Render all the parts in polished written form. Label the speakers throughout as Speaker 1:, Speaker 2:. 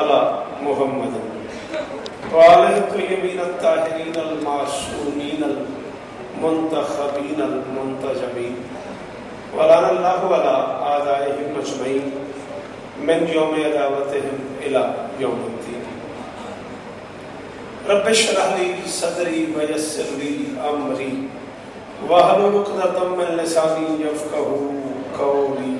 Speaker 1: अला मुहम्मद वाले तय्यबीन ताहिरीन अल मासूमीन अल मुंतखबीन अल मुंतजबीन वलानल्लाहु अला आदाइहिम अजमईन मिन यौम अदावतिहिम इला यौमिद्दीन। रब्बि इश्रह ली सदरी व यस्सिर ली अमरी वहलुल उक़दतम मिन लिसानी यफ़क़हू क़ौली।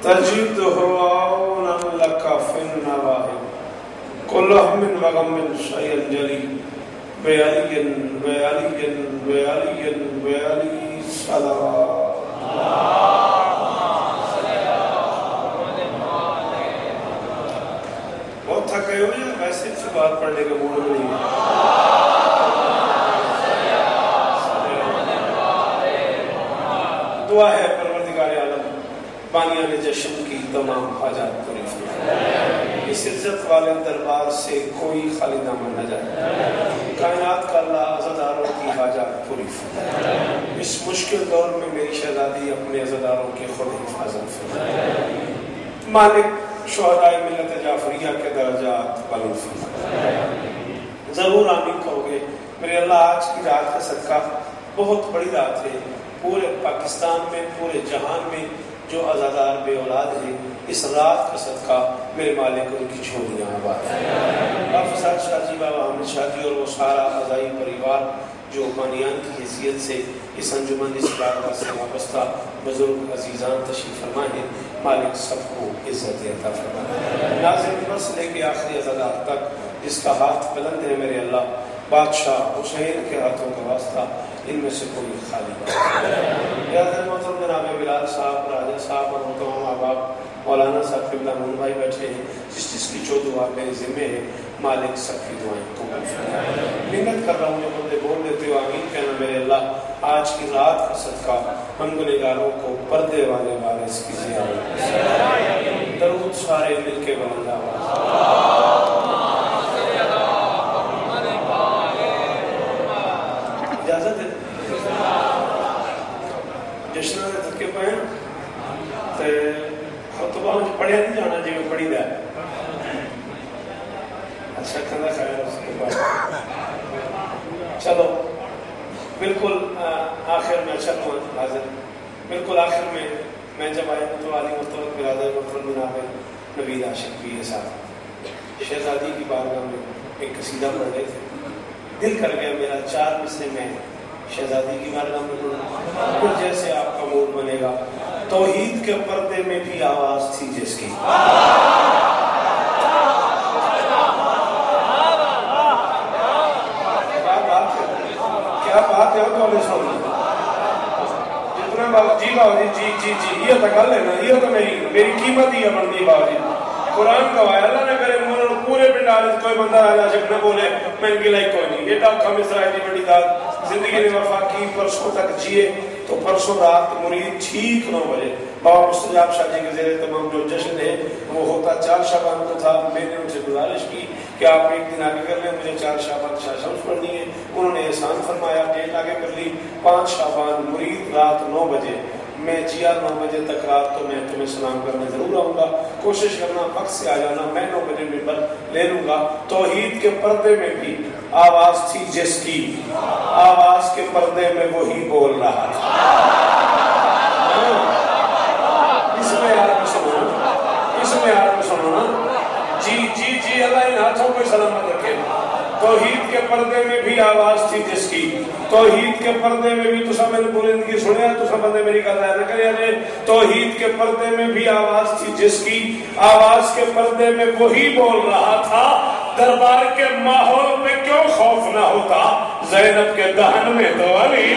Speaker 1: तजिदहु औनन लका फिन्नवाहि कुल्लु हम्मिन व गम्मिन शय्यन जली बेअलियन बेअलियन बेअलियन बेअली सलावत। बहुत थके हो या वैसे से बात पढ़ने का मूड नहीं है? दुआ है परवरदिगार आलम बानियाने जश्न की तमाम हाजात पूरी फरमाए। इस इज्जत वाले दरबार से कोई खाली दामन न जाए। कायनात का अल्लाह अज़ादारों की हाजात पूरी फरमाए। इस मुश्किल दौर में मेरी शहजादी अपने अज़ादारों की खुद हिफाजत फरमाए। मालिक शुहदाए मिल्लत जाफरिया के दर्जात बुलंद फरमाए। जरूर आमीन कहोगे मेरे अल्लाह। आज की रात का सदका बहुत बड़ी रात है। पूरे पाकिस्तान में, पूरे जहान में जो आज़ादार बे औलाद हैं, इस रात का सदका मेरे मालिक उनकी झोलियाँ आबाद है। फसाद शाहजी बाबा हामिद शाहजी और वो सारा अज़ाई परिवार जो बानियान की हैसियत से इस अंजुमन इस बारगाह से वाबस्ता बुजुर्ग अजीज़ान तशरीफ़ फरमा है, मालिक सबको इज़्ज़त अता फरमाए। नाज़िम बस लेके आखिरी अज़ादार तक जिसका हाथ बुलंद है मेरे अल्लाह, बादशाह हुसैन के हाथों का वास्ता इनमें से कोई खाली जनाब बिलाल साहब, राजा साहब और तमाम अहबाब मौलाना साहब क़िबला मोहन भाई बैठे हैं। जिस जिसकी जो दुआ मेरे ज़िम्मे है, मालिक सबकी दुआएं कबूल फरमाए। मिन्नत कर रहा हूँ जो बंदे बोल देते हो आमीन कहना मेरे अल्लाह। आज की रात का सदका हम गुनहगारों को पर्दे वाले वारिस की ज़ियारत दरूद सारे मिलके बुलंद आवाज़। इजाजत है जश्न के थके पे ते खुतबा में पढ़िया नहीं जाना जिवें पढ़ी दा। अच्छा कहना खैर उसके बाद चलो बिल्कुल आखिर में चलूँ हाजिर बिल्कुल आखिर में मैं जब आया तो आली मुर्तज़ा बिरादर मुहतरम जनाब नवीद आशिक पीर साहब शहजादी की बारगाह में एक कसीदा पढ़ रहे थे। दिल कर गया मेरा 4 मिसरे में शहजादी की बारगाह में फिर जैसे आपका मूड बनेगा। तौहीद के पर्दे में भी आवाज थी जिसकी। क्या बात है तो सुन जितना जी बाबू जी जी जी ये तो गल है ना, ये तो मेरी कीमत ही है बनती बाबू जी। कुरान गवाया अल्लाह ने करे पूरे पिंडाल कोई बंदा राजा शक न बोले मैं इनकी लाइक कोई नहीं। ये कम इसराइल की बड़ी दाद जिंदगी ने वफा की। परसों तक जिए तो परसों रात मुरीद ठीक 9 बजे बाबा मुस्तजाब शाह जी के जेरे तमाम जो जश्न है वो होता 4 शाबान को था। मैंने उनसे गुजारिश की कि आप एक दिन आगे कर लें, मुझे 4 शाबान शाह शम्स पढ़नी है। उन्होंने एहसान फरमाया, डेट आगे कर ली 5 शाबान मुरीद रात 9 बजे। मैं जिया 9 बजे तक रात तो मैं तुम्हें सलाम करने जरूर आऊंगा। कोशिश करना वक्त से आ जाना, मैं 9 बजे मिंबर ले लूंगा। तौहीद के पर्दे में भी आवाज थी जिसकी, आवाज के पर्दे में वही बोल रहा था। इसमें यार में सुनो ना जी जी जी अल्लाह इन हाथों को सलामत रखे। तौहीद के पर्दे में भी आवाज थी जिसकी, तौहीद के पर्दे में भी तुसा मैंने बुलंदगी सुनिया तुसा बंदे मेरी गल न करे। तौहीद के पर्दे में भी आवाज थी जिसकी, आवाज के पर्दे में वही बोल रहा था। दरबार के माहौल में क्यों खौफ ना होता, ज़ैनब के दहन में तो अली।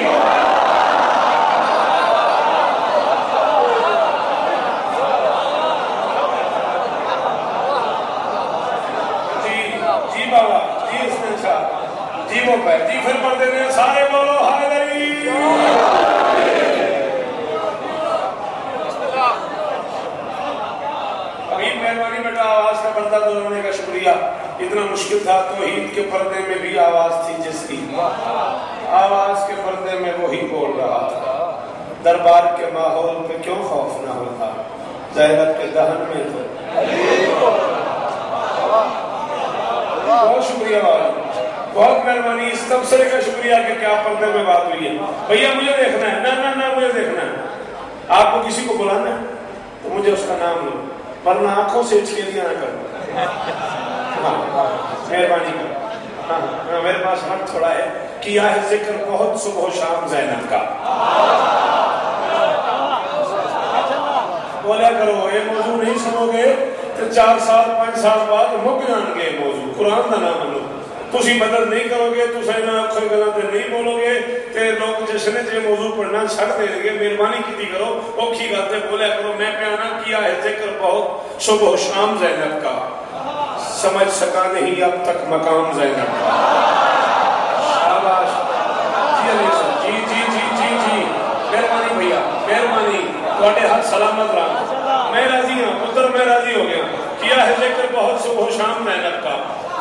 Speaker 1: जी वो जी फिर पढ़ते हैं सारे बोलो हायदरी। अभी मेहरबानी बेटा आवाज का पर्दा दोहराने का शुक्रिया। इतना मुश्किल था। तौहीद के पर्दे में भी आवाज थी जिसकी, आवाज के पर्दे दरबार के माहौल पे क्यों खौफ ना होता? ज़ैनब के दहन में तो। बहुत शुक्रिया वाला, बहुत मेहरबानी। इस तबसरे का शुक्रिया कि क्या पर्दे में बात हुई है। भैया मुझे देखना है, ना ना ना मुझे देखना है। आपको किसी को बुलाना है तो मुझे उसका नाम लो, वरना आंखों से इचकेलियां ना करो। हाँ मेहरबानी करो। हाँ मेरे पास वक्त थोड़ा है। किया है जिक्र बहुत सुबह शाम ज़ैनब का। बोला करो ये मौजू नहीं सुनोगे तो 4 साल 5 साल बाद मुक जाएंगे मौजू। कुरान का नाम लो, तुसी मदद नहीं करोगे, तुम अखर गलों से नहीं बोलोगे तो लोग जिसने जो मौजू पढ़ना छड़ देंगे। मेहरबानी की करो, औखी गलते बोलिया करो। मैं प्याना किया है जिक्र बहुत सुबह शाम ज़ैनब का, समझ सका नहीं अब तक मकाम ज़ैनब का। शाबाश जी जी जी जी जी, मेहरबानी भैया मेहरबानी, थोड़े हाथ सलामत रहा। मैं राजी हूँ पुत्र, मैं राजी हो गया। किया है जिक्र बहुत सुबह शाम ज़ैनब का,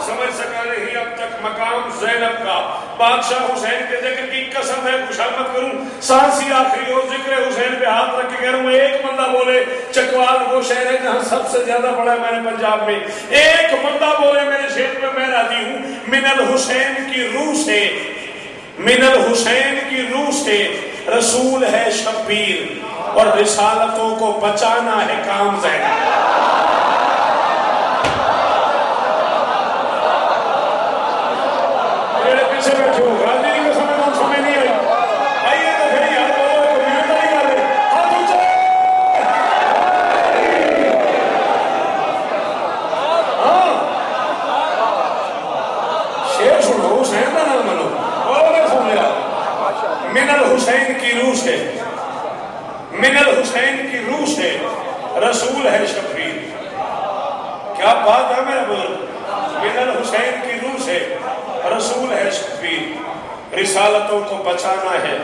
Speaker 1: समझ सका नहीं अब तक मकाम ज़ैनब का। बादशाह हुसैन के जिक्र की कसम है खुशामद करूं, सांसी आखिरी हो जिक्र हुसैन पे हाथ रख के कह रहा हूं। एक बंदा बोले चकवाल वो शहर है जहां सबसे ज्यादा बड़ा है मैंने पंजाब में, एक बंदा बोले मेरे शहर में मैं राजी हूं। मिनल हुसैन की रूह से, मिनल हुसैन की रूह से रसूल है शब्बीर और रिसालतों को बचाना है काम ज़ैनब। मिनल हुसैन की रूह से, मिनल हुसैन की रूह से रसूल है शब्बीर। क्या बात है मेरे बुजुर्ग, मिनल हुसैन की रूह से रसूल है शब्बीर, रिसालतों को बचाना है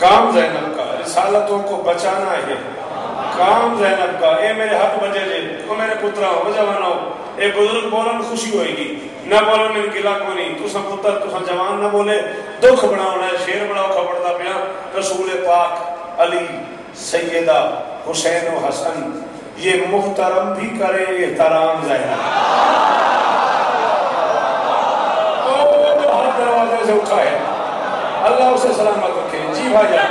Speaker 1: काम ज़ैनब का, रिसालतों को बचाना है काम ज़ैनब का। ए मेरे हाथ बजे जे ओ मेरे पुत्रा हो जवानो, ए बुजुर्ग बोलन खुशी होएगी ना बोलन में गिला को नहीं। तुसा पुत्र तुसा जवान ना बोले दुख बनाना है, शेर बनाओ खबरदा पिया। रसूल पाक अली सैयदा हुसैन और हसन ये मुहतरम भी करे एहतराम ज़ैनब। हाथ दरवाजे से उठा है, अल्लाह उसे सलामत रखे। जी भाईजान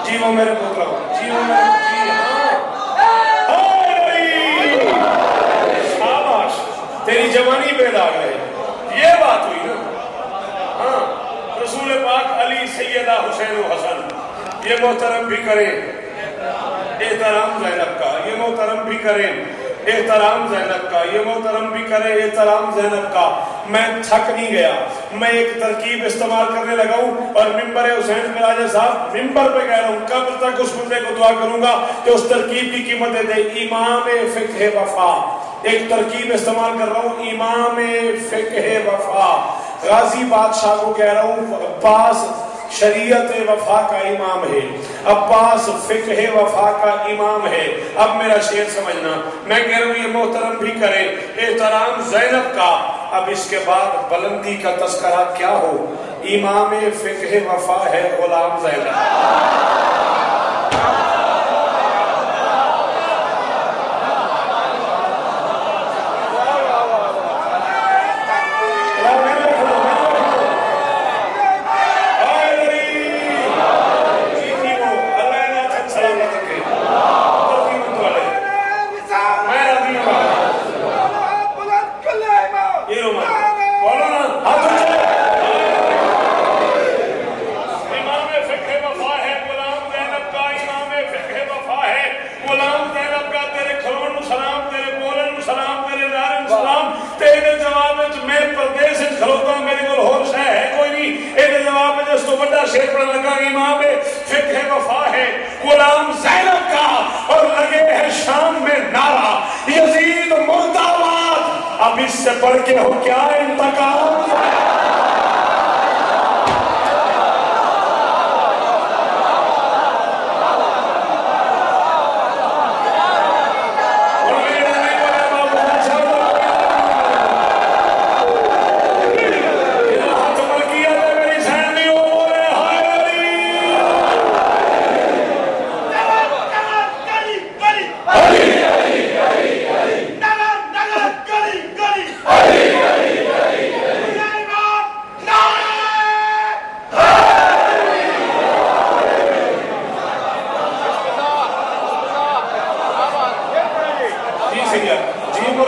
Speaker 1: जीवो मेरे पुत्र, जीवो मेरे जी। हाँ शाबाश, तेरी जवानी पे दाग है। ये बात हुई ना। हाँ रसूल पाक अली सैयदा हुसैन हसन ये मोहतरम भी करें एहतराम ज़ैनब का, ये मोहतरम भी करें एहतराम ज़ैनब का, ये मोहतरम भी करे एहतराम ज़ैनब का। मैं थक नहीं गया, मैं एक तरकीब इस्तेमाल करने लगा हूं और मिंबर हुसैन पे राजा साहब मिंबर पे कह रहा हूं कब तक उस बंदे को दुआ करूंगा कि उस तरकीब की कीमत दे। इमाम फिक्ह वफा, एक तरकीब इस्तेमाल कर रहा हूं, इमाम फिक्ह वफा। गाजी बादशाह को कह रहा हूं अब्बास शरीयत वफा का इमाम है, अब्बास फिक्ह वफा का इमाम है। अब मेरा शेर समझना, मैं कह रहा हूं ये मोहतरम भी करे एहतराम ज़ैनब का। अब इसके बाद बुलंदी का तस्करा क्या हो, इमाम फिक्ह वफा है गुलाम ज़ैनब। अब इससे बढ़ के हो क्या इंतकाम।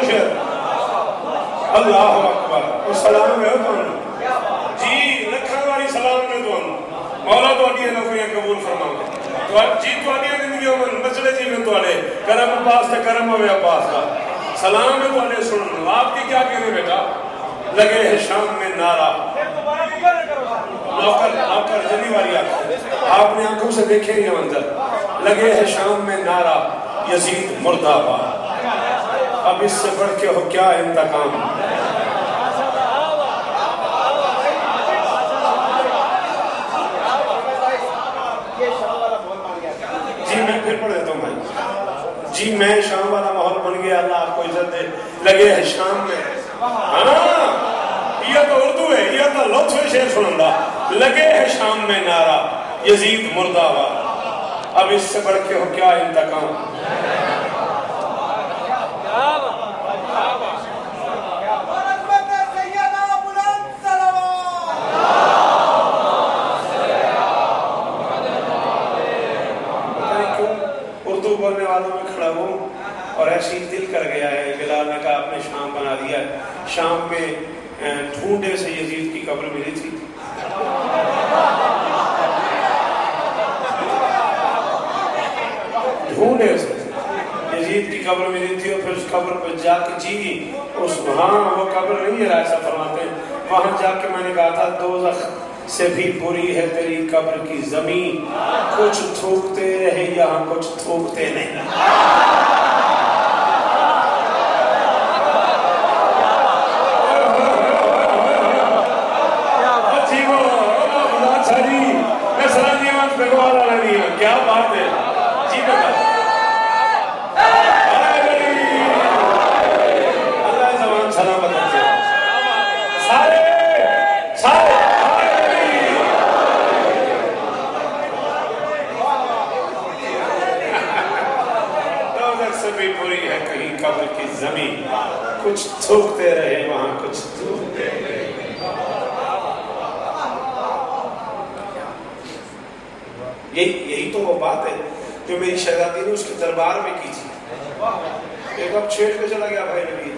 Speaker 1: शेर अल्लाह अकबर और सलाम है जी लखा वाली सलाम है मौला तुहाडी नौकरियां कबूल फरमावे जी तुहाडी जिंदगी में मसले जी में तुहाडे करम अब्बास ते करम होवे अब्बास का सलाम है तुहाडे सुन आपकी क्या कहने बेटा लगे है शाम में नारा नौकर नौकर जली वाली आपने आंखों से देखे ही मंजर लगे है शाम में नारा यजीद मुर्दाबाद अब इससे बढ़ के हो क्या इंतकाम जी मैं फिर पढ़ देता हूँ भाई जी मैं शाम वाला माहौल बन गया अल्लाह आपको इज्जत दे लगे है शाम में हाँ ये तो उर्दू है ये तो लुत्फ शेर सुनंदा लगे है शाम में नारा यजीद मुर्दाबाद अब इससे बढ़ के हो क्या इंतकाम बोलने वालों में खड़ा हूँ और ऐसी दिल कर गया है बिलाल ने कहा आपने शाम बना दिया है शाम में ढूंढे से यजीद की कब्र मिली थी ढूंढे से यजीद की कब्र मिली थी और फिर उस कब्र पर जाके जी उस हाँ वो कब्र नहीं है ऐसा फरमाते हैं वहां जाके मैंने कहा था दोज़ख से भी बुरी है तेरी कब्र की जमीन कुछ थूकते रहे यहाँ कुछ थूकते नहीं क्या बात है जी अल्लाह जमान सलामत रखे सारे सारे भी बुरी है कहीं कब्र की जमीन कुछ थूकते रहे वहां कुछ थूकते रहे यही तो वो बात है जो मेरी शहजादी ने उसके दरबार में की थी एक अब छेड़ पे चला गया भाई नबी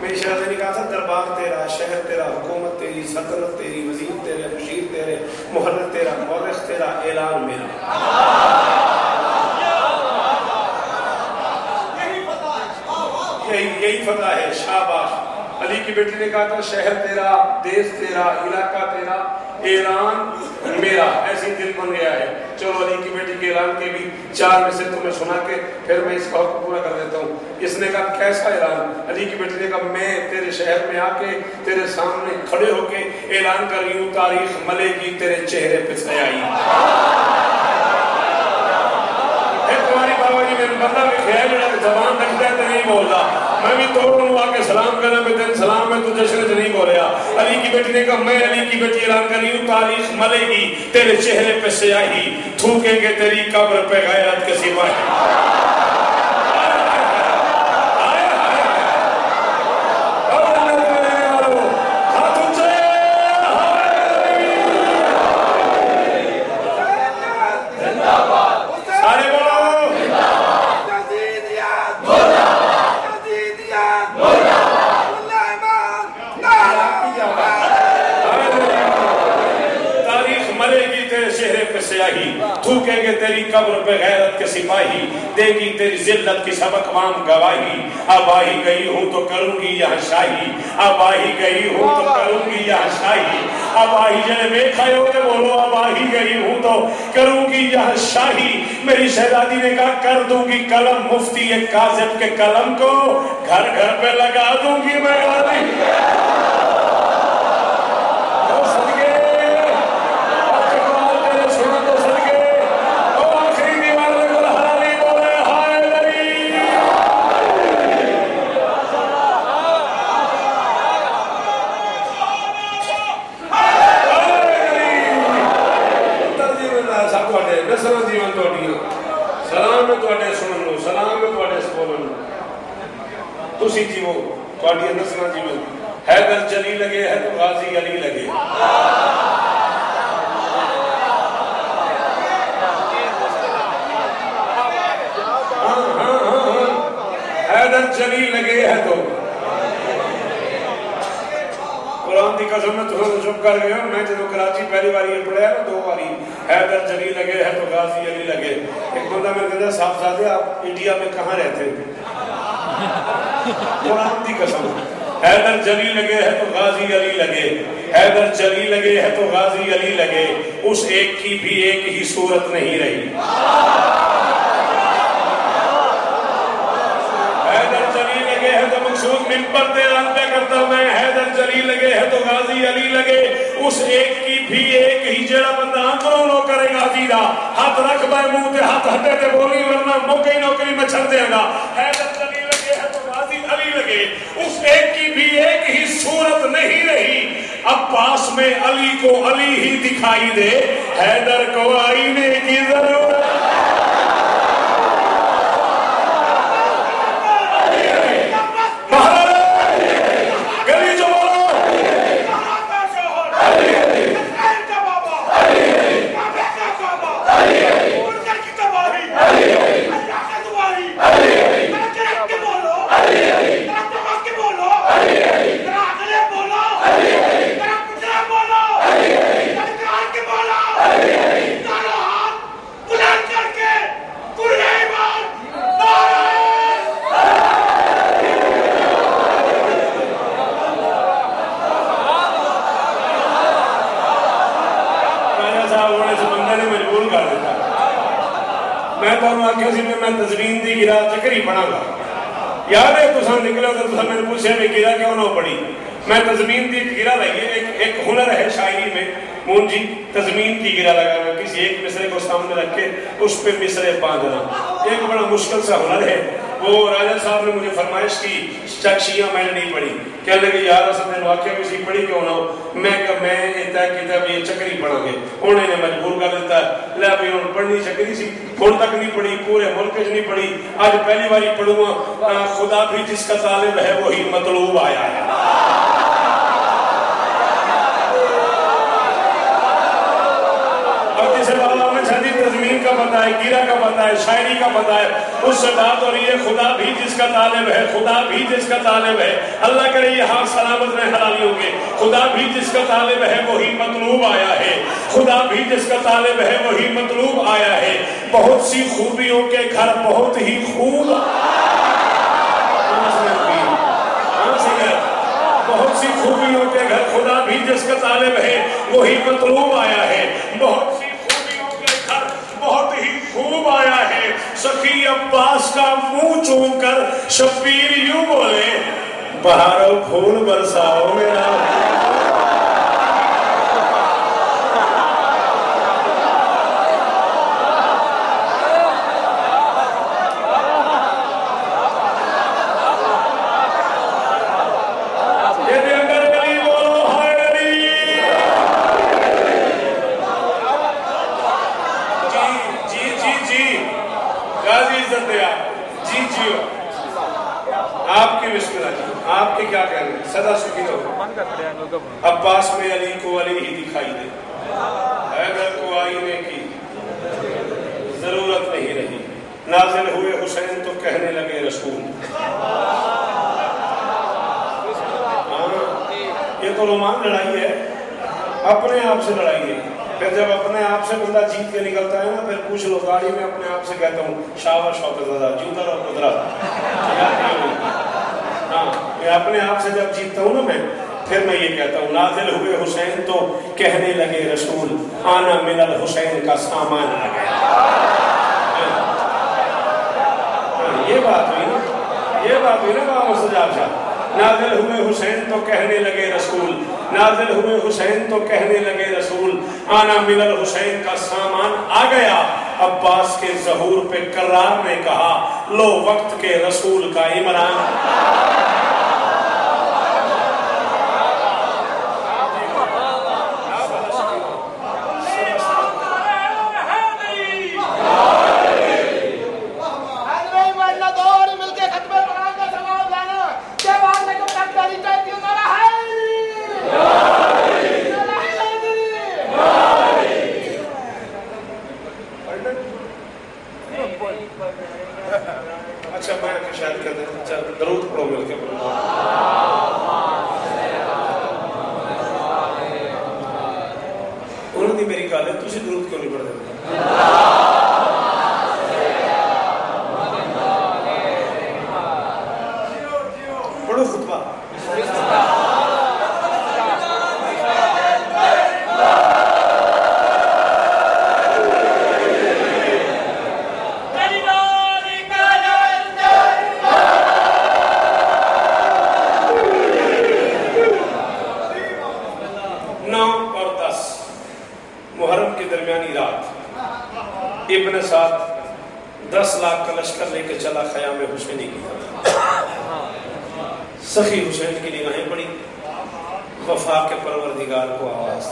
Speaker 1: मेरी शहजादी ने कहा था दरबार तेरा शहर तेरा हुकूमत तेरी सल्तनत तेरी वजीर तेरे मुशीर तेरे मुहर्रिर तेरा मौरख तेरा ऐलान मेरा यही फतह है शाबाश अली की बेटी ने कहा था शहर तेरा देश तेरा इलाका तेरा ऐलान मेरा ऐसी दिल बन गया है चलो अली की बेटी के ऐलान के भी 4 में से तुम्हें सुना के फिर मैं इस बात को पूरा कर देता हूँ इसने कहा कैसा ऐलान अली की बेटी ने कहा मैं तेरे शहर में आके तेरे सामने खड़े होके ऐलान कर रही हूँ तारीख मलेगी तेरे चेहरे पे सयाई तुम्हारी बाबा जी मेरे बंदा भी ख्याल जबान रखता है तो नहीं बोलता मैं भी तोड़ू आके सलाम करना मैं दिन सलाम में तू जश्न से नहीं बोलिया अली की बेटी ने कहा मैं अली की बेटी ऐलान कर रही हूँ तारीख मलेगी तेरे चेहरे पे स्याही थूकेंगे तेरी कब्र पे गैरत के सिपाही थूकेंगे तेरी कब्र पे गैरत के सिपाही देगी तेरी जिल्लत की सबक वाम गवाही अब आई गई हूँ तो करूंगी यह शाही अब आई गई हूँ तो करूंगी यह शाही अब आई जने देखा बोलो अब आई गई हूँ तो करूंगी यह शाही मेरी शहजादी ने कहा कर दूंगी कलम मुफ्ती एक काज़िब के कलम को घर घर पे लगा दूंगी मैं हैदर चली लगे है तो गाजी अली लगे हैदर जली लगे है तो कुरान की कसम में तुम चुप कर गए हो। मैं जो कराची पहली बार ये पढ़ा ना 2 बारी हैदर जली लगे है तो गाजी अली लगे। एक बंदा मेरे कहता साहबजादे आप इंडिया में कहाँ रहते हैं? कुरान की कसम हैदर जली लगे है तो गाजी अली लगे, हैदर जली लगे है तो गाजी अली लगे, उस एक की भी एक ही सूरत नहीं रही। हैदर जली लगे है तो मकसूद मिंबर पे रंग पे करता मैं, हैदर जली लगे है तो गाजी अली लगे, उस एक की भी एक ही जेड़ा बंदा अंदरों नो करेगा जीरा हाथ रख बाय मुंह ते हाथ हटे ते बोली वरना मौके नौकरी में छड़ देगा। हैदर जली लगे है तो गाजी अली लगे, उस एक की भी एक ही सूरत नहीं रही। अब्बास में अली को अली ही दिखाई दे, हैदर को आईने की जरूरत। गली जो बोलो मैं तजवीन दी गिरा चक्री पढ़ांगा। याद है तुसा निकलो तो तुसा मैंने पूछा मैं गिरा क्यों ना पढ़ी? मैं तजमीन दी गिरा लगी, एक हुनर है शायरी में मोहन जी, तजमीन की गिरा लगाना, किसी एक मिसरे को सामने रख के उस पे मिसरे बांधना, एक बड़ा मुश्किल सा हुनर है। वो राजा साहब ने मुझे फरमाइश की चक्शियां मैंने नहीं पढ़ी, कहने लगे यार असद वाक्य में सी पढ़ी क्यों ना हो? मैं तय किया ये चक्री पढ़ांगे, उन्होंने मजबूर कर देता लै भाई हम पढ़नी चक्री सी, हुण तक नहीं पढ़ी, पूरे मुल्क च नहीं पढ़ी, आज पहली बारी पढ़ूंगा। खुदा भी जिसका तालिब है वही मतलूब आया है। तजमीन का पता है, गिरा का पता है, शायरी का पता है, उससे बात हो रही है खुदा भी जिसका तालिब है, खुदा भी जिसका तालिब है, अल्लाह करे ये हाथ सलामत में हलाली होंगे। खुदा भी जिसका तालिब है वही मतलूब आया है, खुदा भी जिसका तालिब है वही मतलूब आया है। बहुत सी खूबियों के घर बहुत ही खूब, बहुत सी खूबियों के घर खुदा भी जिसका तालिब है वही मतलूब आया है। बहुत सी बहुत ही खूब आया है। सखी अब्बास का मुंह चूम कर शब्बीर यूं बोले, बहारों फूल बरसाओ मेरा। आपके क्या कहने सदा सुखी रहो। अब्बास में अली को अली ही दिखाई दे, हैदर को आईने की जरूरत नहीं रही। नाजिल हुए हुसैन तो कहने लगे रसूल। ये तो रोमान लड़ाई है, अपने आप से लड़ाई है। फिर जब अपने आप से बंदा जीत के निकलता है ना, फिर पूछ लो गाड़ी में अपने आप से कहता हूँ शाबाश शौकतज़ादा जूता और कुदरत। हाँ, मैं अपने आप से जब जीतता हूँ ना मैं, फिर मैं ये कहता हूँ नाजिल हुए हुसैन तो कहने लगे रसूल, आना मिनल हुसैन का सामान आ गया। ये बात हुई ना, ये बात हुई ना बाबा सजाब शाह। नाजिल हुए हुसैन तो कहने लगे रसूल, नाजिल हुए हुसैन तो कहने लगे रसूल, आना मिनल हुसैन का सामान आ गया। अब्बास के ज़हूर पे कर्रार ने कहा, लो वक्त के रसूल का इमरान। अच्छा मैं मैं कि शायद कहते हैं चल दरूद पढ़ो मिलके पढ़ो। उन्होंने मेरी गल है तुसी दरूद क्यों नहीं पढ़ते? पढ़ो खुतबा। इब्न साद 10 लाख का लश्कर लेके चला ख़याम हुसैनी की तरफ। सखी हुसैन की निगाहें पड़ी, वफा के परवरदिगार को आवाज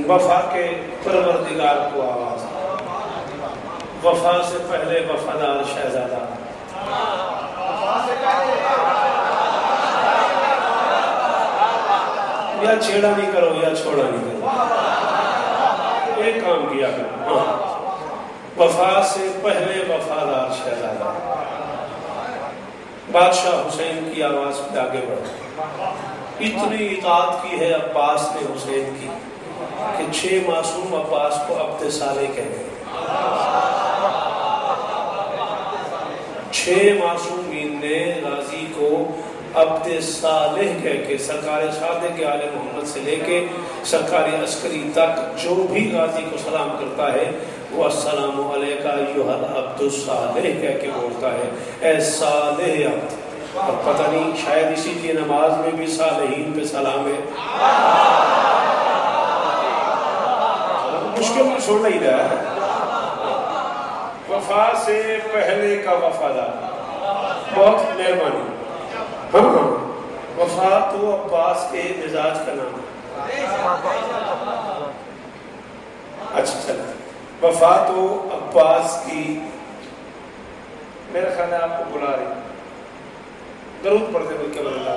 Speaker 1: वफा के परवरदिगार को आवाज। वफा से पहले वफादार शहजादा, या छेड़ा नहीं करो या छोड़ा नहीं करो, एक काम किया करो। वफा से पहले वफादार शहजादा। बादशाह हुसैन की आवाज पे आगे बढ़ा। इतनी इताअत की है अब्बास ने हुसैन की कि 6 मासूम अब्बास को अब्दे साले कह गए। 6 मासूमीन ने गाजी को अब्दे सालेह कह के सरकार सादे के आले मोहम्मद से लेके सरकारी अस्करी तक जो भी गाजी को सलाम करता है वो अस्सलामु अलैका अय्युहल अब्दुस सालेह कह के बोलता है, ए सालेह अब्द। और पता नहीं शायद इसीलिए नमाज में भी सालेहीन पे सलाम है। मुश्किल में छोड़ नहीं रहा है। वफा से पहले का वफादार, बहुत मेहरबानी। हाँ, वफा तो अब्बास के मिजाज का नाम है। अच्छा चला, वफा तो अब्बास की, मेरा ख्याल है आपको बुला रही, दरूद पढ़ते मिलकर बदला।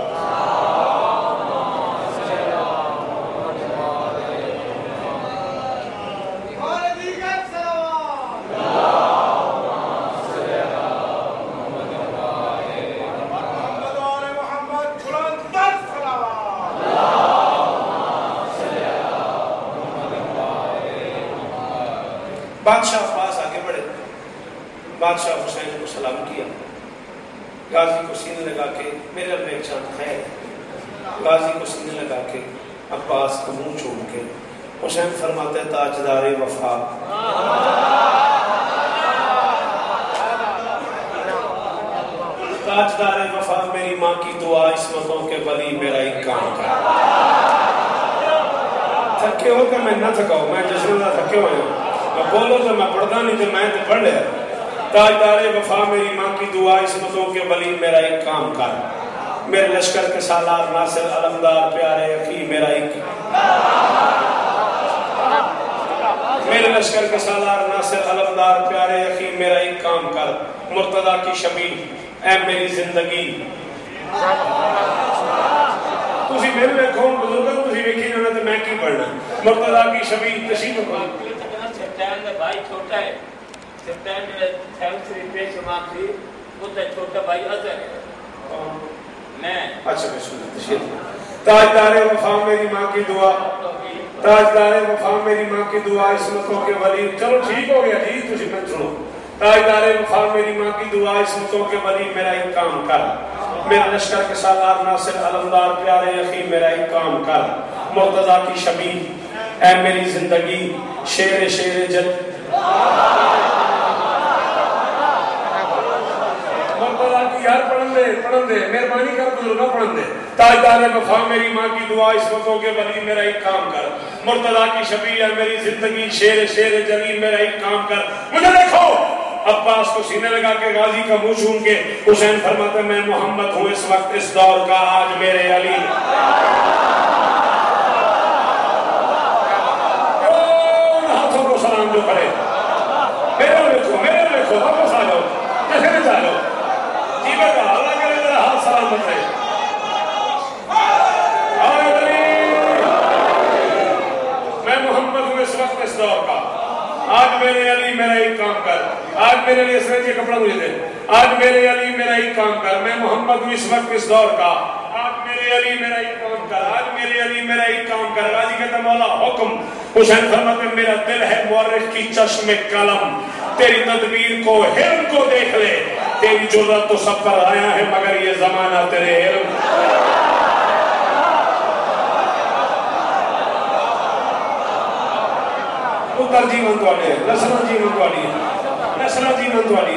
Speaker 1: बादशाह अब्बास आगे बढ़े, बादशाह हुसैन को सलाम किया, गाजी को सीने लगा के, मेरे रब एक चांद है, गाजी को सीने लगा के अब्बास का मुंह छोड़ के हुसैन फरमाते ताजदारे वफा, ताजदारे वफा मेरी माँ की दुआ इस्मतों के बली मेरा एक काम कर। थके हो क्या? मैं ना थकाओ, मैं जश्न ना थके हुए बोलो तो मैं पढ़ता नहीं तो मैं तो पढ़ लिया। ताजदारे वफा मेरी माँ की दुआ इस्मतों के बली मेरा एक काम कर। मेरे लश्कर के सालार नासिर अलमदार प्यारे अखी मेरा एक, मेरे लश्कर के सालार नासिर अलमदार प्यारे अखी मेरा एक काम कर। मुर्तदा की शबी ऐ मेरी जिंदगी, तुसी मेरे देखो बुजुर्ग तुसी देखी जाना तो मैं की पढ़ना। मुर्तदा की शबी तशीफ
Speaker 2: भाई छोटा है, छोटा भाई अजहर है। मैं
Speaker 1: अच्छा ताजदारे वफा मेरी माँ की दुआ, ताजदारे वफा मेरी माँ की दुआ इस्मतों के वली। चलो ठीक हो गया जी, तुझे मैं सुनो। ताजदारे वफा मेरी माँ की दुआ इस्मतों के वली मेरा एक काम कर। मेरे लश्कर के सालार नासिर अलमदार प्यारे यकीन मेरा एक काम कर। मुर्तजा की शबी ऐ मेरी जिंदगी शेर शेर जल, मुर्तजा की यार पढ़न दे मेहरबानी कर बुजुर्गा पढ़न दे। ताजदार वफा मेरी माँ की दुआ इस्मतों के वली मेरा एक काम कर। मुर्तजा की शबी ऐ मेरी जिंदगी शेर शेर जली मेरा एक काम कर। मुझे देखो अब्बास को सीने लगा के गाजी का मुंह चूम के हुसैन फरमाते मैं मोहम्मद हूँ इस वक्त इस दौर का, आज मेरे अली। हाथों को सलाम जो करे, मेरे देखो वापस आ जाओ, जैसे नहीं जा लो जीवे का अल्लाह करे मेरा हाथ सलाम मत रहे। मैं मोहम्मद हूँ इस वक्त इस दौर का, आज मेरे अली मेरा एक काम कर, आज मेरे लिए इसने ये कपड़ा मुझे दे, आज मेरे अली मेरा एक काम कर, मैं मोहम्मद हूँ इस वक्त इस दौर का, आज मेरे अली मेरा एक काम कर, आज मेरे अली मेरा एक काम कर। गाजी कहता मौला हुक्म। हुसैन फरमाते मेरा दिल है मुअर्रिख की चश्मे कलम, तेरी तदबीर को हिल्म को देख ले, तेरी जुर्रत तो सब पर आया है मगर ये जमाना तेरे हिल्म। पुत्र जीवन थोड़े, नस्ल जीवन थोड़ी, नस्ल जीवन थोड़ी।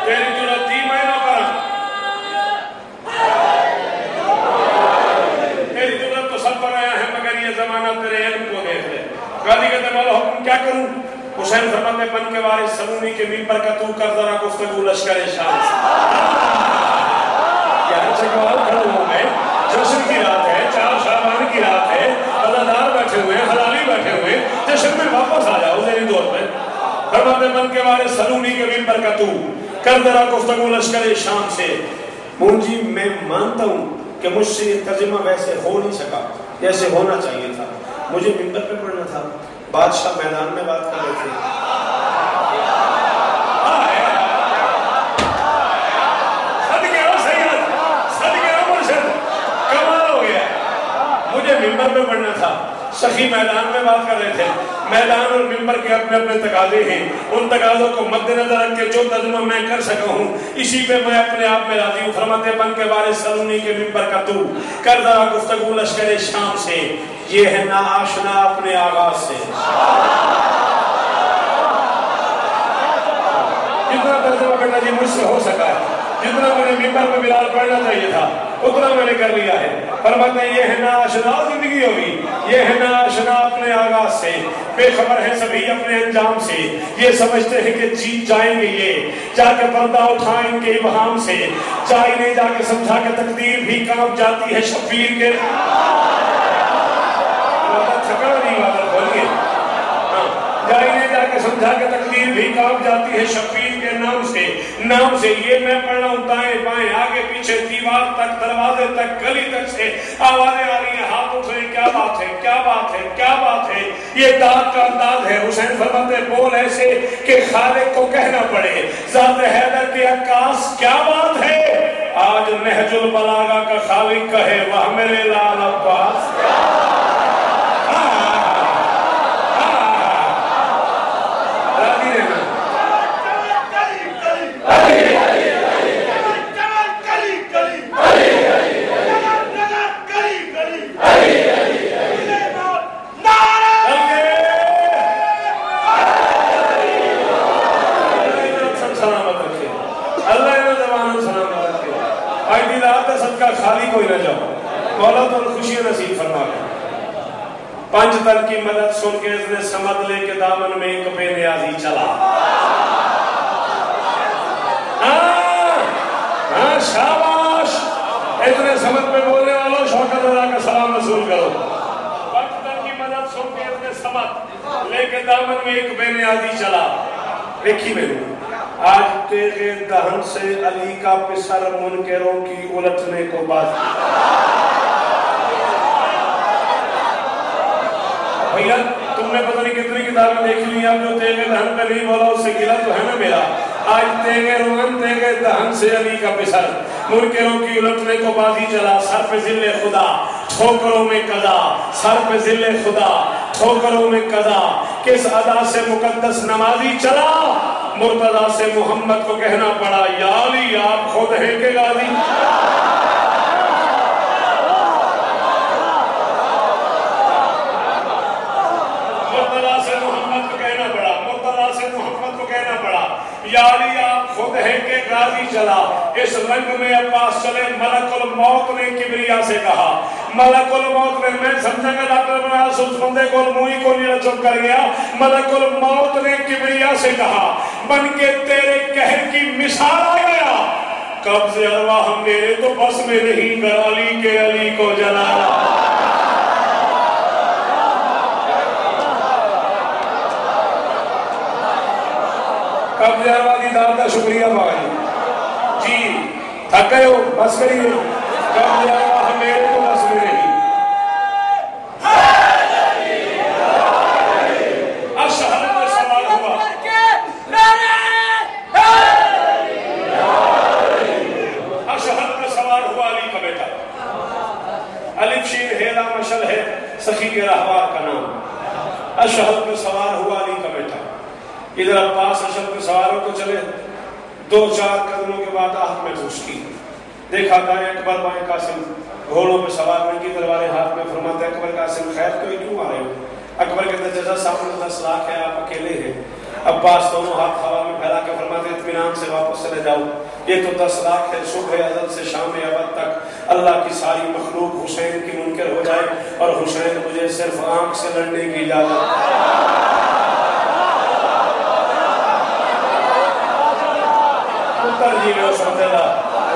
Speaker 1: तेरी जुर्रत थी मैं ना करा, तेरी जुर्रत तो सब पर आया है मगर ये जमाना तेरे इल्म को देख ले। गाजी कहते मौला हुक्म क्या करूं? हुसैन फरमाते बन के वारिस सलूनी के मिंबर का तू कर जरा गुफ्तगू लश्कर शान से। जश्न की रात है, 4 शाबान की रात है, अज़ादार बैठे हुए हैं, हलाली बैठे हुए हैं, जश्न में वापस आ जाओ मेरी दौर में। फरमाते मन के वारे सलूनी के मिंबर का तू कर जरा गुफ्तगू लश्कर शाम से। मुंजी मैं मानता हूँ कि मुझसे ये तर्जुमा वैसे हो नहीं सका जैसे होना चाहिए था, मुझे मिंबर पे पढ़ना था, बादशाह मैदान में बात कर रहे थे। मिंबर पे पढ़ना था, सखी मैदान में बात कर रहे थे। मैदान और मिंबर के अपने अपने तकाजे हैं, उन तकाजों को मद्देनजर रख के जो तर्जुमा मैं कर सका हूँ इसी पे मैं अपने आप में राजी हूँ। फरमाते बन के वारिस सलूनी के मिंबर का तू कर जरा गुफ्तगू लश्कर शाम से, ये है ना आशना अपने आगाज से। जितना तर्जुमा करना जी मुझसे हो सका है, जितना मैंने मिंबर पे बिलाल पढ़ना चाहिए था उतना मैंने कर लिया है। फरमाते ये है ना आशना जिंदगी होगी, ये है ना आशना अपने आगाज से, बेखबर है सभी अपने अंजाम से, ये समझते हैं कि जीत जाएंगे ये, जाके पर्दा उठाएंगे इब्हाम से, जाए नहीं जाके समझा के तकदीर भी कांप जाती है शब्बीर के। थका नहीं वाला बोलिए, जाए नहीं जाके समझा के तकदीर भी कांप जाती है शब्बीर के नाम से, नाम से। ये मैं पढ़ रहा हूँ दाएं बाएं आगे पीछे दीवार तक दरवाजे तक गली तक से आवाजें आ रही हैं, हाथ उठ रहे, क्या बात है क्या बात है क्या बात है। ये दाद का अंदाज है। हुसैन फरमाते बोल ऐसे कि खालिक को कहना पड़े, ज़ात हैदर के अक्कास क्या बात है। आज नहजुल बलागा का खालिक कहे वह मेरे लाल अब्बास। खाली कोई ना जाओ, मौला तो खुशियां नसीब फरमा दे। पंच तन की मदद सुन के इसने समझ ले के दामन में एक बेनियाजी चला। शाबाश, इतने समझ में बोलने वालों शौकत अल्लाह का सलाम रसूल करो। पंच तन की मदद सुन के इसने समझ लेके दामन में एक बेनियाजी चला। देखी मैंने आज तेरे दहन से अली का पिसर मुनकरों की उलटने को बात। भैया तुमने पता नहीं कितनी किताबें देख ली, अब जो तेरे दहन पे नहीं बोला उससे गिला तो है ना मेरा। आज तेरे रोहन तेरे दहन से अली का पिसर मुनकरों की उलटने को बाजी चला। सर पे जिल्ले खुदा ठोकरों में कदा, सर पे जिल्ले खुदा ठोकरों में कदा, किस अदा से मुकद्दस नमाजी चला। मुर्तजा से मोहम्मद को कहना पड़ा या अली आप खुद हैं के गाजी। मुर्तजा से मोहम्मद को कहना पड़ा, मुर्तजा से मोहम्मद को कहना पड़ा या अली आप खुद हैं के गाजी चला। इस रंग में अब्बास चले मलकुल मौत ने किबरिया से कहा, मलकुल मौत ने, मैं समझांगा डॉक्टर बनास उस बंदे को मुंह को नहीं चुप कर गया। मलकुल मौत ने किबरिया से कहा बन के तेरे कहर की मिसाल आ गया, कब्ज़े अरवाह मेरे तो बस में नहीं कर अली के अली को जला। कब्ज़े अरवाह की दाद का शुक्रिया बाबा जी, थक गए हो बस करिए। कब्ज़े अरवाह मेरे अलिफ शीन हेला मशल है सखी के रहवार का नाम। अशहल पे सवार हुआ अली का बेटा। इधर अब्बास अशहल पे सवार होकर चले, 2-4 कदमों के बाद आंख में घुसकी, देखा दाएं अकबर बाएं कासिम घोड़ों पे सवार, उनकी तलवारें हाथ में। फरमाते अकबर कासिम खैर तो क्यों आ रहे हो? अकबर कहते जजा सामने 10 लाख है, आप अकेले हैं। अब्बास दोनों हाथ हवा में फैला के फरमाते इत्मीनान से वापस चले जाओ, ये तो 10 लाख है। सुबह अज़ल से शाम अबद तक अल्लाह की सारी मखलूक हुसैन की मुनकर हो जाए और हुसैन मुझे सिर्फ आंख से लड़ने की इजाजत।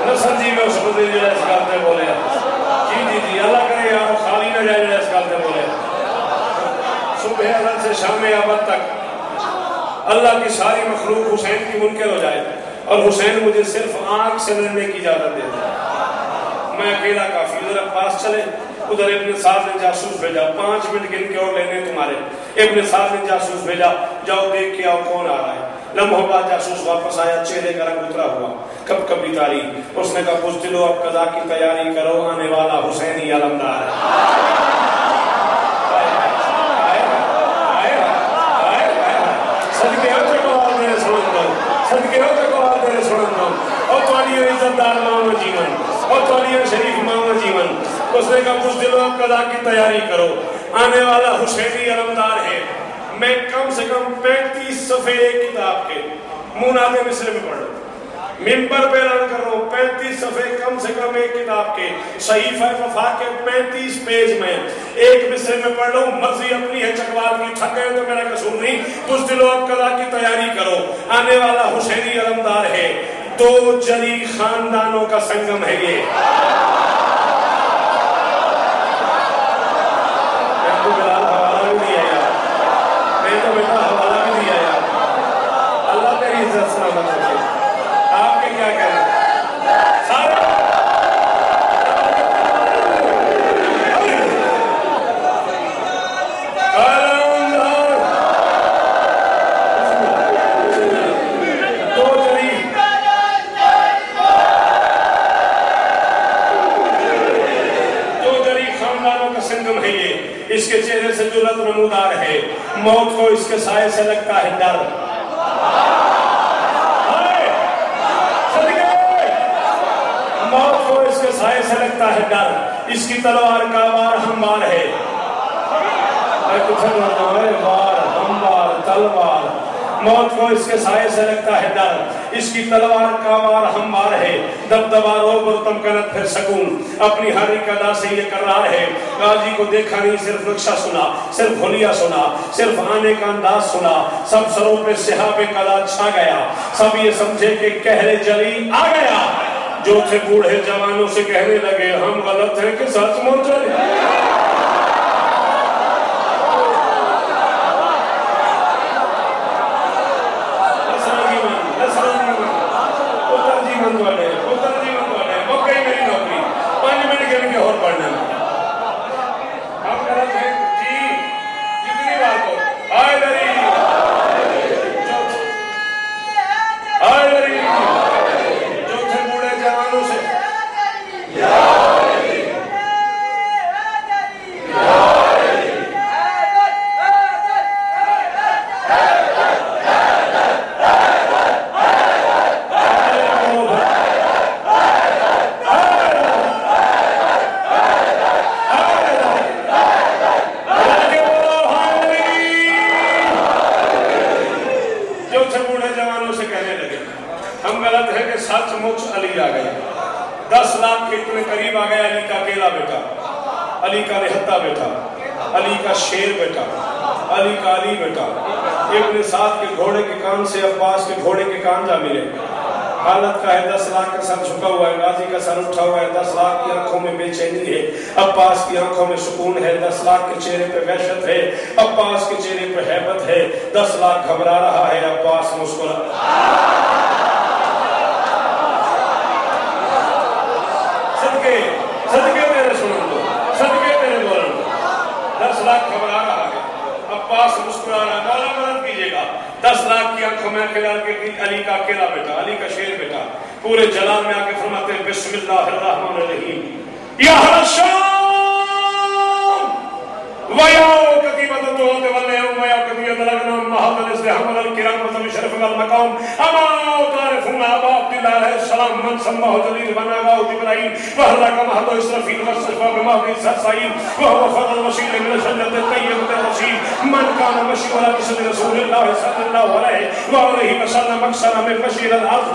Speaker 1: नसल जी में बोले जी अल्लाह करे यार खाली न जाए इस गलते बोले। सुबह अज़ल से शाम अबद तक अल्लाह की सारी मखलूक हुसैन की मुनकर हो जाए और हुसैन मुझे सिर्फ आंख से लड़ने की इजाजत दे दे, मैं अकेला काफी। उधर अब्बास चले, उधर इब्न साद ने जासूस भेजा, 5 मिनट गिन के और लेने तुम्हारे। इब्न साद ने जासूस भेजा, जाओ देख के आओ कौन आ रहा है। लम्हों बाद जासूस वापस आया, चेहरे का रंग उतरा हुआ, कब कभी तारीख। उसने कहा कुछ दिलो अब कदा की तैयारी करो, आने वाला हुसैनी अलमदार है। उसने कहा कुछ दिनों अब कदा की तैयारी करो, आने वाला हुसैनी अलमदार है। मैं कम से कम 35 सफ़े एक किताब के मुनादे मिस्र में पढ़ लो, मिंबर पे ऐलान कर रहा हूं, 35 सफ़े कम से कम एक किताब के सहीफा वफा के 35 पेज में एक मिस्र में पढ़ लो। मर्जी अपनी है चकवाल की, थक गए तो मेरा कसूर नहीं। कुछ दिनों अब कदा की तैयारी करो, आने वाला हुसैनी अलमदार है। 2 जरी खानदानों का संगम है ये। आपके क्या कहना? इसके चेहरे से जुलत नमूदार है, मौत को इसके साए से लगता है डर। मौत को इसके साए से लगता है डर, इसकी तलवार का वार हमवार है। वार हमवार तलवार, मौत को इसके साए से लगता है डर, इसकी तलवार का वार हमवार है। दबदबा रोब और तमकनत फिर सकून, अपनी हर एक अदा से ये करार है। गाजी को देखा नहीं, सिर्फ नक्शा सुना, सिर्फ हुलिया सुना, सिर्फ आने का अंदाज सुना। सब सरों पे सिहाबे कला छा गया, सब ये समझे कि कहरे जली आ गया। जो थे बूढ़े जवानों से कहने लगे हम गलत हैं कि सचमुच चले। अली का निहत्ता बेटा, अली का शेर बेटा, अली का अली बेटा। इब्न साद के घोड़े के कान से अब्बास के घोड़े के कान जा मिले। हालत का है 10 लाख का सर झुका हुआ है, गाजी का सर उठा हुआ है, 10 लाख की आंखों में बेचैनी है, अब्बास की आंखों में सुकून है, 10 लाख के चेहरे पे वहशत है, अब्बास के चेहरे पे हैबत है। 10 लाख घबरा रहा है, अब्बास मुस्कुरा। सदके सदके मेरे सुन लो, सदके मेरे बोल लो। 10 लाख घबरा रहा है, अब्बास मुस्कुरा रहा है। मौला मदद कीजिएगा। 10 लाख की आंखों में अकेला के अली का अकेला बेटा, अली का शेर बेटा पूरे जलाल में आके फरमाते हैं बिस्मिल्लाहिर्रहमानिर्रहीम या हरशाम
Speaker 3: मुक़द्दस हमल किराम व शरफ अल मकाम अमा तारिफून अबा अब्दुल्लाह अलैहि सलाम मन सम्मा जलील बनागा इब्राहिम व हला कमा हदो इसराफील व सफा बिमा भी सईद व हुवा फदल वसील मिन शजरत तय्यबत रसील मन कान मशी वला बिसद रसूलुल्लाह सल्लल्लाहु अलैहि वसल्लम अक्सर में बशीर अल अर्द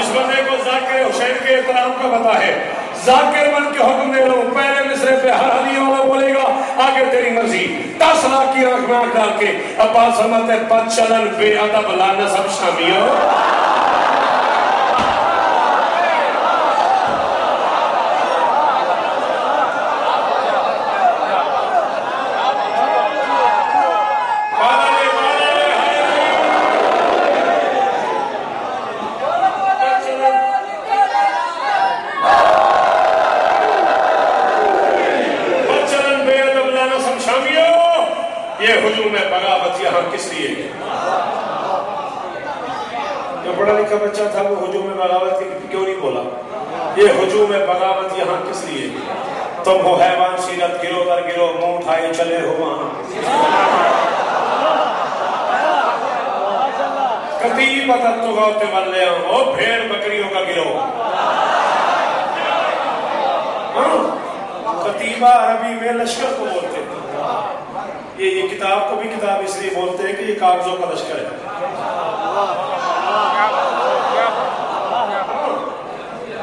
Speaker 3: इस बंदे को जाकिर हुसैन के एहतराम का पता है जाकिर बन के हुक्म दे रहा हूं पहले मिसरे पे हर हली वाला बोलेगा आगे तेरी मर्जी 10 लाख की आंख में आंख डाल के अब्बास फरमाते पद चलन बेअदब लाना सब शामिल हो बच्चा था वो हुजूम में बगावत क्यों नहीं बोला ये हुजूम में बगावत यहाँ किस लिए तुम हो हैवान सीरत गिरो दर गिरो मुंह उठाए चले हो वहां कतीब तो गौते वाले हो भेड़ बकरियों का गिरो कतीबा अरबी में लश्कर को बोलते हैं ये किताब को भी किताब इसलिए बोलते हैं कि ये कागजों का लश्कर है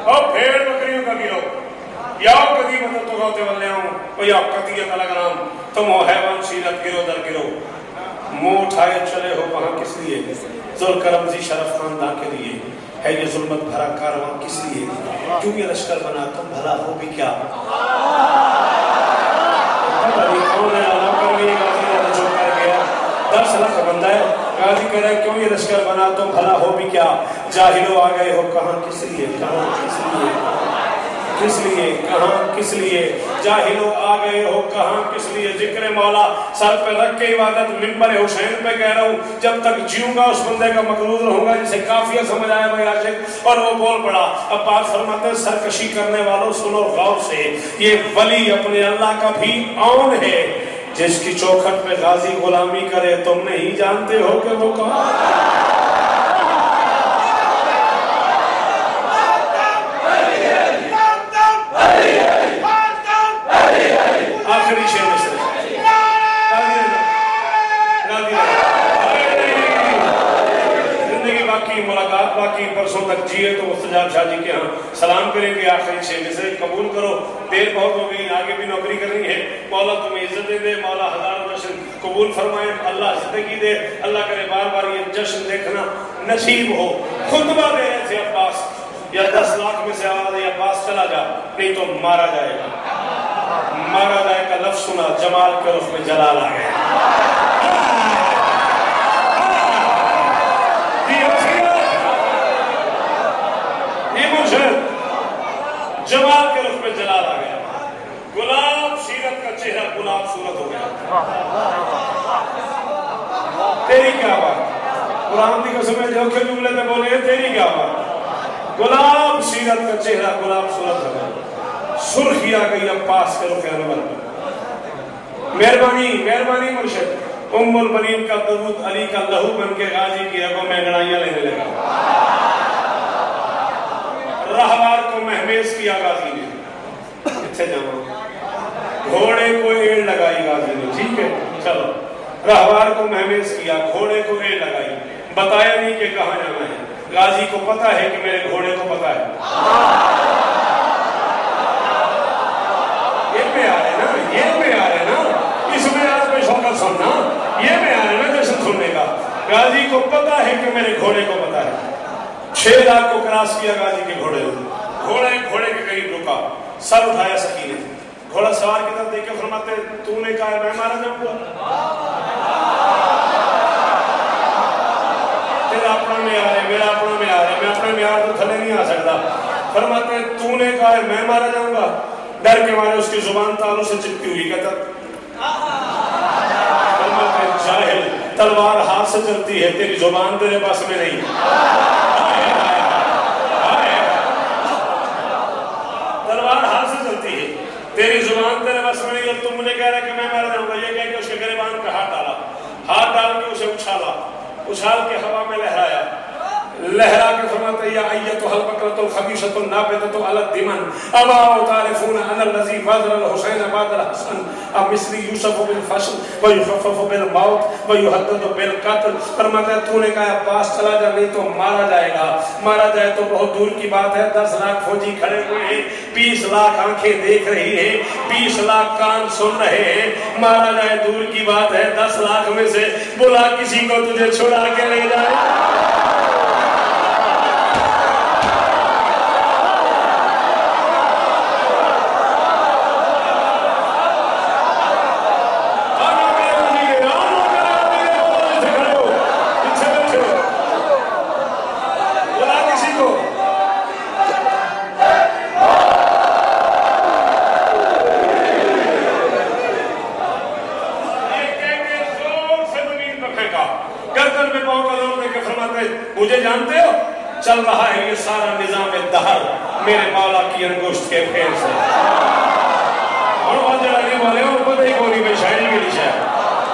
Speaker 3: और भेड़ बकरियों का गिरो या कदी मतलब तो गौते वाले हूं या कतियत अलगराम तुम हो हैवान सीरत गिरो दर गिरो मुंह उठाए चले हो वहां किस लिए जुल्करमजी शरफ खानदान के लिए है ये जुल्मत भरा कारवां किस लिए क्यों ये लश्कर बना तुम भला हो भी क्या कौन है नौकर भी जो कर गया 10 लाख बंदा है गाजी कह रहे क्यों ये लश्कर बना तुम भला हो भी क्या जाहिलो आ गए हो कहां किस लिए कहां किस लिए किस लिए कहां किस लिए जाहिलो आ गए हो कहां किस लिए जिक्र मौला सर पे रख के इबादत मिंबर हुसैन पे कह रहा हूं जब तक जीऊंगा उस बंदे का मकरूज रहूंगा जिसे काफिया समझ आया भाई आशिक और वो बोल पड़ा अब्बास फरमाते सरकशी करने वालों सुनो गौर से ये वली अपने अल्लाह का भी औन है जिसकी चौखट पे गाजी गुलामी करे तुम नहीं जानते हो कि वो कौन आखिरी शेर में जिंदगी बाकी मुलाकात बाकी परसों तक जिए तो मुस्तजाब शाह जी के यहाँ सलाम करेंगे आखिरी शेर से कबूल करो देर बहुत हो गई आगे भी नौकरी करनी है मौला तुम्हें इज्जत दे मौला हजारों जश्न कबूल फरमाए अल्लाह जिंदगी दे अल्लाह करे बार बार ये जश्न देखना नसीब हो खुतबा दे रहे थे अब्बास या 10 लाख में से आवाज है अब्बास चला जा नहीं तो मारा जाएगा लफ्ज सुना जमाल के रुख में जलाल आ गया जमाल के रुख में जलाल आ गया गुलाब सीरत का चेहरा गुलाब सूरत हो गया तेरी क्या बात कुरान की कसम है जो जुमले में बोले तेरी क्या बात गुलाब सीरत का चेहरा गुलाब सूरत हो गया सुर्खी आ गई अब्बास के रुख अनवर पर मेहरबानी मेहरबानी मुर्शिद उम्मुल बनीन का दरूद अली का लहू बन के गाजी की रगों में गड़ाइयां लेने लगा रहवार को महमेज किया गाजी ने इतने जाओ घोड़े को एड़ लगाई गाजी ने ठीक है चलो रहवार को महमेज किया घोड़े को एड़ लगाई बताया नहीं कि कहां जाना है गाजी को पता है कि मेरे घोड़े को पता है ये पे आ रहे ना ये पे आ रहे ना इसमें आज पे शौकत सुनना ये पे आ रहे ना जश्न सुनने का गाजी को पता है कि मेरे घोड़े को पता है 6 लाख को क्रॉस किया गाजी के घोड़े घोड़े के करीब रुका सर उठाया सकी ने घोड़ा सवार की तरफ देख के फरमाते तूने कहा मैं मारा जाऊंगा तेरा अपना में आ रहे मेरा अपना में आ रहे मैं अपने में आ तो थले नहीं आ सकता फरमाते हैं तूने कहा है मैं मारा जाऊंगा, डर के मारे उसकी जुबान तालू से चिपकी हुई। कहता फरमाते हैं जाहिल, तलवार हाथ से चलती है, तेरी जुबान तेरे पास में नहीं। तलवार हाथ से चलती है, तेरी जुबान तेरे बस में नहीं, और तुम मुझे कह रहे कि मैं मारा जाऊंगा। ये कह के उसके गिरबान पे हाथ डाला, हाथ डाल के उसे उछाला, उछाल के हवा में लहराया, लहरा के फरमाते या अय्यतुहल बकरतुल खबीसतुन नाबिततु अला दिमन अमा तारिफून अनल लज़ी फज़ल हुसैन बादल हसन अब मिस्री यूसुफ बिल फस्ल व युखफ़फ़ बिल मौत व युहद्ददु बिल कत्ल। फरमाता है तूने कहा अब्बास चला जा, नहीं तो मारा जाएगा। मारा जाए तो बहुत दूर की बात है, 10 लाख फौजी खड़े हुए हैं, 20 लाख आंखें देख रही है, 20 लाख कान सुन रहे हैं। मारा जाए दूर की बात है, 10 लाख में से बुला किसी को तुझे छुड़ा के ले जाए। मुझे जानते हो, चल रहा है ये सारा निजाम दहर मेरे मौला की अंगुष्ठ के फेर से। और वाले शायरी के लिए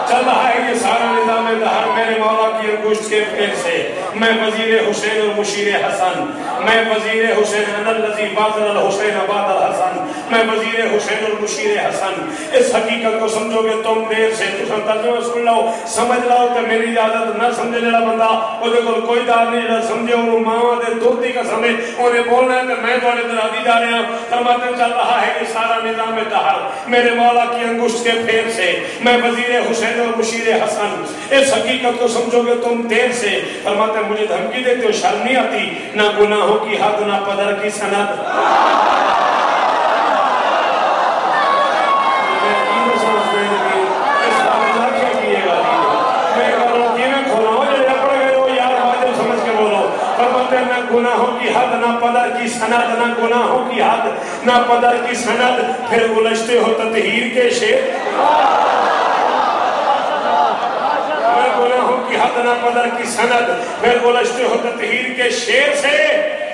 Speaker 3: चल रहा है ये सारा निजाम दहर मेरे मौला की अंगुष्ठ के फेर से। मैं वजीर हुसैन और मुशीर हसन, मैं वजीर हुसैन अनल लज़ी बादल हुसैन बादल हसन, मैं वजीर हुसैन और मुशीर हसन। इस हकीकत को समझोगे तुम देर से, तुम तर्जुमा सुन लो, समझ लो कि मेरी इजाजत न समझे जड़ा बंदा ओदे कोल कोई दाल नहीं जड़ा समझे और मां दे दोती का समय उन्हें बोलना है कि मैं तुम्हारे दरादी जा रहा हूं। फरमाते चल रहा है ये सारा निजाम दहर मेरे मौला की अंगुष्ठ के फेर से। मैं वजीर हुसैन और मुशीर हसन, इस हकीकत को समझोगे तुम देर से। फरमाते मुझे धमकी देते हो, शर्म नहीं आती? ना गुनाहों की हद ना पदर की सनद। ना गुनाहों की हद ना पदर की सनद, ना गुनाहों की हद ना पदर की सनद, फिर उलझते हो ततहीर के शेर। गुनाहों की हद ना पदर की सनद, फिर उलझते हो ततहीर के शेर से।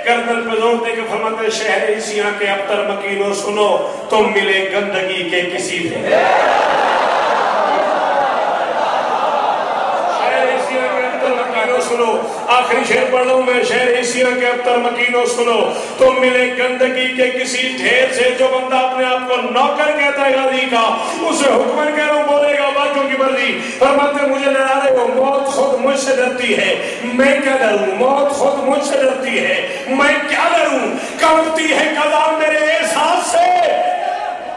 Speaker 3: गर्दन पे जोर दे के फरमाते शहर इसिया के अबतर मकीनो सुनो, तुम मिले गंदगी के किसी से। सुनो आखिरी शेर पढ़ लो मैं, शहर एशिया के अबतर मकीनो सुनो, तुम मिले गंदगी के किसी ढेर से। जो बंदा अपने आप को नौकर कहता है गाजी का, उसे हुक्मन कह रहा हूं बोलेगा बाकियों की मर्जी। फरमाते मुझे डरा रहे हो, मौत खुद मुझसे डरती है, मैं क्या डरूं? मौत खुद मुझसे डरती है, मैं क्या डरूं? कांपती है कदा मेरे एहसास से।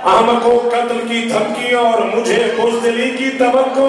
Speaker 3: हमको कत्ल की धमकियां और मुझे बुज़दिली की तवक्को।